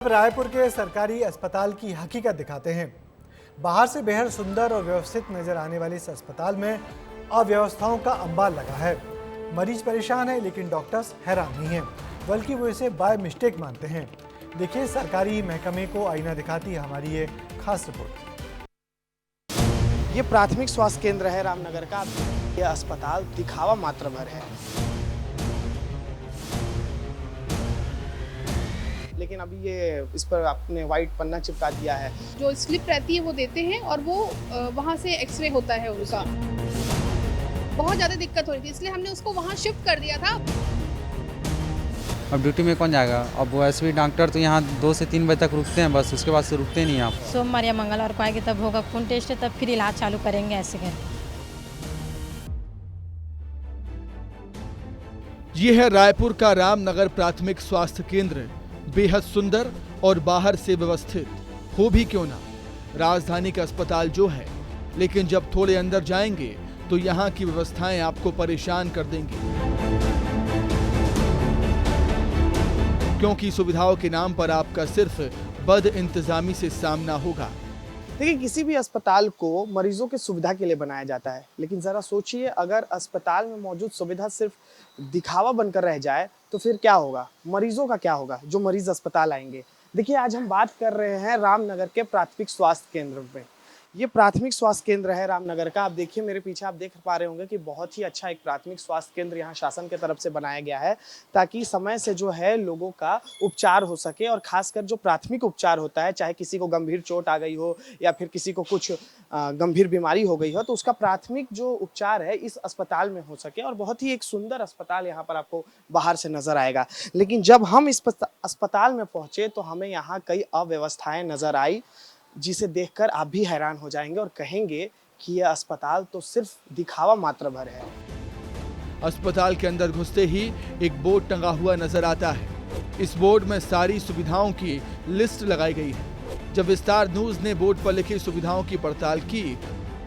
रायपुर के सरकारी अस्पताल की हकीकत दिखाते हैं। बाहर से बेहद सुंदर और व्यवस्थित नजर आने वाले इस अस्पताल में अव्यवस्थाओं का अंबार लगा है। मरीज परेशान है लेकिन डॉक्टर्स हैरान नहीं हैं, बल्कि वो इसे बाय मिस्टेक मानते हैं। देखिए सरकारी महकमे को आईना दिखाती है हमारी ये खास रिपोर्ट। ये प्राथमिक स्वास्थ्य केंद्र है रामनगर का। यह अस्पताल दिखावा मात्र भर है, लेकिन अभी ये इस पर आपने व्हाइट पन्ना चिपका दिया है। जो स्लिप रहती है वो देते हैं और वो वहाँ से एक्सरे होता है उनका। बहुत ज़्यादा दिक्कत हो रही थी, इसलिए हमने उसको वहाँ शिफ्ट कर दिया था। अब ड्यूटी में कौन जाएगा? अब वो ऐसे भी डॉक्टर तो यहाँ 2 से 3 बजे तक रुकते हैं, बस उसके बाद से रुकते नहीं आप। सोमवार या मंगलवार को आएंगे, तब होगा खून टेस्ट, तब फिर इलाज चालू करेंगे ऐसे करके। ये है रायपुर का रामनगर प्राथमिक स्वास्थ्य केंद्र। बेहद सुंदर और बाहर से व्यवस्थित हो भी क्यों ना, राजधानी का अस्पताल जो है, लेकिन जब थोड़े अंदर जाएंगे तो यहाँ की व्यवस्थाएं आपको परेशान कर देंगी, क्योंकि सुविधाओं के नाम पर आपका सिर्फ बद इंतजामी से सामना होगा। देखिए, किसी भी अस्पताल को मरीजों की सुविधा के लिए बनाया जाता है, लेकिन जरा सोचिए अगर अस्पताल में मौजूद सुविधा सिर्फ दिखावा बनकर रह जाए तो फिर क्या होगा? मरीजों का क्या होगा जो मरीज अस्पताल आएंगे? देखिए, आज हम बात कर रहे हैं रामनगर के प्राथमिक स्वास्थ्य केंद्र में। ये प्राथमिक स्वास्थ्य केंद्र है रामनगर का। आप देखिए मेरे पीछे, आप देख पा रहे होंगे कि बहुत ही अच्छा एक प्राथमिक स्वास्थ्य केंद्र यहाँ शासन की तरफ से बनाया गया है, ताकि समय से जो है लोगों का उपचार हो सके। और खासकर जो प्राथमिक उपचार होता है, चाहे किसी को गंभीर चोट आ गई हो या फिर किसी को कुछ गंभीर बीमारी हो गई हो, तो उसका प्राथमिक जो उपचार है इस अस्पताल में हो सके। और बहुत ही एक सुंदर अस्पताल यहाँ पर आपको बाहर से नजर आएगा। लेकिन जब हम इस अस्पताल में पहुंचे तो हमें यहाँ कई अव्यवस्थाएं नजर आई, जिसे देखकर आप भी हैरान हो जाएंगे और कहेंगे कि यह अस्पताल तो सिर्फ दिखावा मात्र भर है। अस्पताल के अंदर घुसते ही एक बोर्ड टंगा हुआ नजर आता है। इस बोर्ड में सारी सुविधाओं की लिस्ट लगाई गई है। जब विस्तार न्यूज ने बोर्ड पर लिखी सुविधाओं की पड़ताल की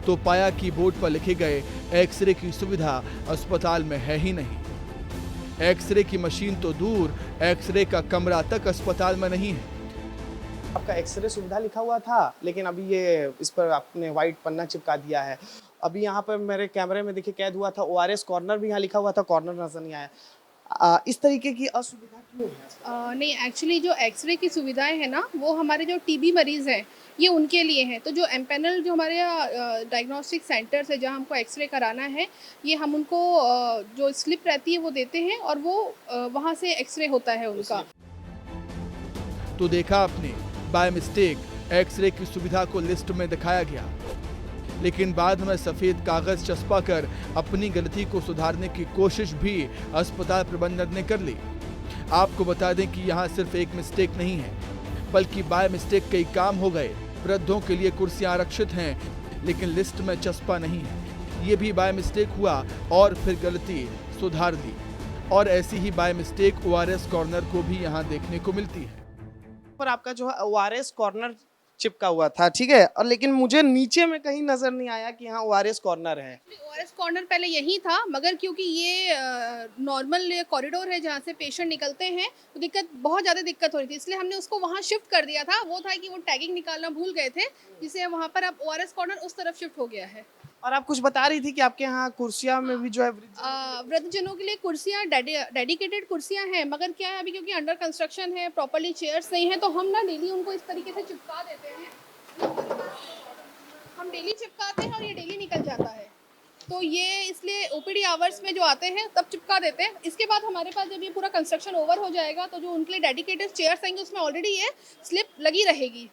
तो पाया कि बोर्ड पर लिखे गए एक्सरे की सुविधा अस्पताल में है ही नहीं। एक्सरे की मशीन तो दूर, एक्सरे का कमरा तक अस्पताल में नहीं है। आपका एक्सरे सुविधा लिखा हुआ था, लेकिन अभी ये इस पर आपने व्हाइट पन्ना चिपका दिया है। अभी यहाँ पर मेरे कैमरे में देखिए कैद हुआ था ORS कॉर्नर, भी यहाँ लिखा हुआ था, कॉर्नर नजर नहीं आया। इस तरीके की असुविधा क्यों है? नहीं, एक्चुअली जो एक्सरे की सुविधाएं हैं ना, वो हमारे जो टीबी मरीज हैं ये उनके लिए हैं। तो जो एम्पैनल जो हमारे डायग्नोस्टिक सेंटर्स है जहाँ हमको एक्सरे कराना है, ये हम उनको जो स्लिप रहती है वो देते हैं और वो वहाँ से एक्सरे होता है उनका। तो देखा आपने, बाय मिस्टेक एक्सरे की सुविधा को लिस्ट में दिखाया गया, लेकिन बाद में सफेद कागज चस्पा कर अपनी गलती को सुधारने की कोशिश भी अस्पताल प्रबंधन ने कर ली। आपको बता दें कि यहाँ सिर्फ एक मिस्टेक नहीं है, बल्कि बाय मिस्टेक कई काम हो गए। वृद्धों के लिए कुर्सियां आरक्षित हैं, लेकिन लिस्ट में चस्पा नहीं है। ये भी बाय मिस्टेक हुआ और फिर गलती सुधार दी। और ऐसी ही बाय मिस्टेक ORS कॉर्नर को भी यहाँ देखने को मिलती है। पर आपका जो है ORS कॉर्नर चिपका हुआ था, ठीक है, और लेकिन मुझे नीचे में कहीं नजर नहीं आया कि यहाँ ORS कॉर्नर है। ORS कॉर्नर पहले यही था, मगर क्योंकि ये नॉर्मल कॉरिडोर है जहाँ से पेशेंट निकलते हैं, तो बहुत ज़्यादा दिक्कत हो रही थी, इसलिए हमने उसको वहाँ शिफ्ट कर दिया था। वो था कि वो टैगिंग निकालना भूल गए थे, जिससे वहाँ पर अब ORS कॉर्नर उस तरफ शिफ्ट हो गया है। और आप कुछ बता रही थी कि आपके यहाँ कुर्सियाँ में भी जो है वृद्धजनों के लिए कुर्सियाँ डेडिकेटेड कुर्सियाँ हैं, मगर क्या है अभी क्योंकि अंडर कंस्ट्रक्शन है, प्रॉपर्ली चेयर्स नहीं है, तो हम ना डेली उनको इस तरीके से चिपका देते हैं। हम डेली चिपकाते हैं और ये डेली निकल जाता है। तो ये इसलिए OPD आवर्स में जो आते हैं तब चिपका देते हैं। इसके बाद हमारे पास जब ये पूरा कंस्ट्रक्शन ओवर हो जाएगा तो जो उनके लिए डेडिकेटेड चेयर्स आएंगे उसमें ऑलरेडी ये स्लिप लगी रहेगी।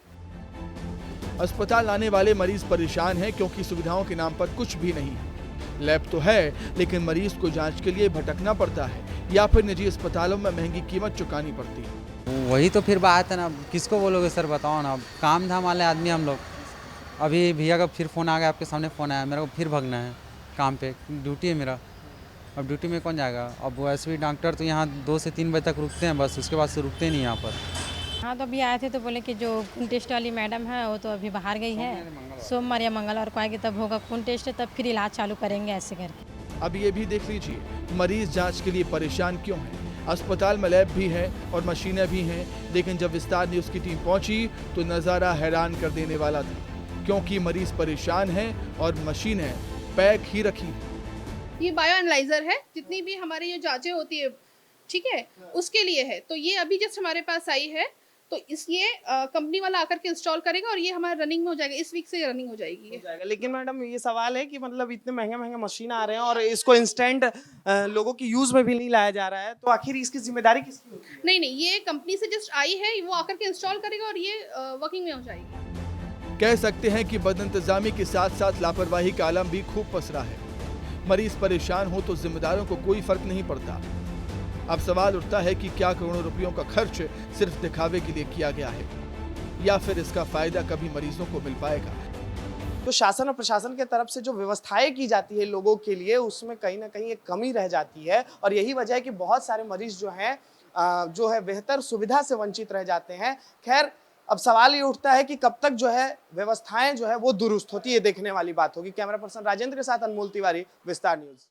अस्पताल आने वाले मरीज परेशान हैं क्योंकि सुविधाओं के नाम पर कुछ भी नहीं है। लैब तो है, लेकिन मरीज को जांच के लिए भटकना पड़ता है या फिर निजी अस्पतालों में महंगी कीमत चुकानी पड़ती है। वही तो फिर बात है ना, किसको बोलोगे सर, बताओ ना। काम धाम वाले आदमी हम लोग। अभी भैया का फिर फ़ोन आ गया, आपके सामने फ़ोन आया, मेरे को फिर भागना है काम पे, ड्यूटी है मेरा। अब ड्यूटी में कौन जाएगा? अब वो ऐसे भी डॉक्टर तो यहाँ 2 से 3 बजे तक रुकते हैं, बस उसके बाद से रुकते नहीं यहाँ पर। हाँ, तो अभी आए थे तो बोले कि जो खून टेस्ट वाली मैडम है वो तो अभी बाहर गई है। सोमवार या मंगलवार को आएंगे, तब होगा खून टेस्ट, तब फिर इलाज चालू करेंगे ऐसे करके। अब ये भी देख लीजिए, मरीज जांच के लिए परेशान क्यों है। अस्पताल में लैब भी है और मशीनें भी हैं, लेकिन जब विस्तार न्यूज़ की टीम पहुंची तो नज़ारा हैरान कर देने वाला था, क्योंकि मरीज परेशान हैं और मशीनें पैक ही रखी हैं। ये बायो एनालाइजर है, जितनी भी हमारी ये जांचें होती है, ठीक है, उसके लिए है। तो ये अभी जस्ट हमारे पास आई है, तो ये कंपनी वाला आकर के इंस्टॉल करेगा और ये हमारा रनिंग में हो जाएगा। इस वीक से रनिंग हो जाएगी ये। जाएगा। लेकिन मैडम ये सवाल है कि मतलब इतने महंगे महंगे मशीन आ रहे हैं और इसको इंस्टेंट लोगों की यूज में भी नहीं लाया जा रहा है, तो आखिर इसकी जिम्मेदारी किसकी होती है? नहीं, ये कंपनी से जस्ट आई है, वो आकर के इंस्टॉल करेगा और ये वर्किंग में हो जाएगी। कह सकते हैं कि बदइंतजामी के साथ साथ लापरवाही का आलम भी खूब पसरा है। मरीज परेशान हो तो जिम्मेदारों को कोई फर्क नहीं पड़ता। अब सवाल उठता है कि क्या करोड़ों रुपयों का खर्च सिर्फ दिखावे के लिए किया गया है, या फिर इसका फायदा कभी मरीजों को मिल पाएगा। तो शासन और प्रशासन के तरफ से जो व्यवस्थाएं की जाती है लोगों के लिए, उसमें कहीं ना कहीं एक कमी रह जाती है और यही वजह है कि बहुत सारे मरीज जो है बेहतर सुविधा से वंचित रह जाते हैं। खैर, अब सवाल ये उठता है कि कब तक जो है व्यवस्थाएं जो है वो दुरुस्त होती है, देखने वाली बात होगी। कैमरा पर्सन राजेंद्र के साथ अनमोल तिवारी, विस्तार न्यूज।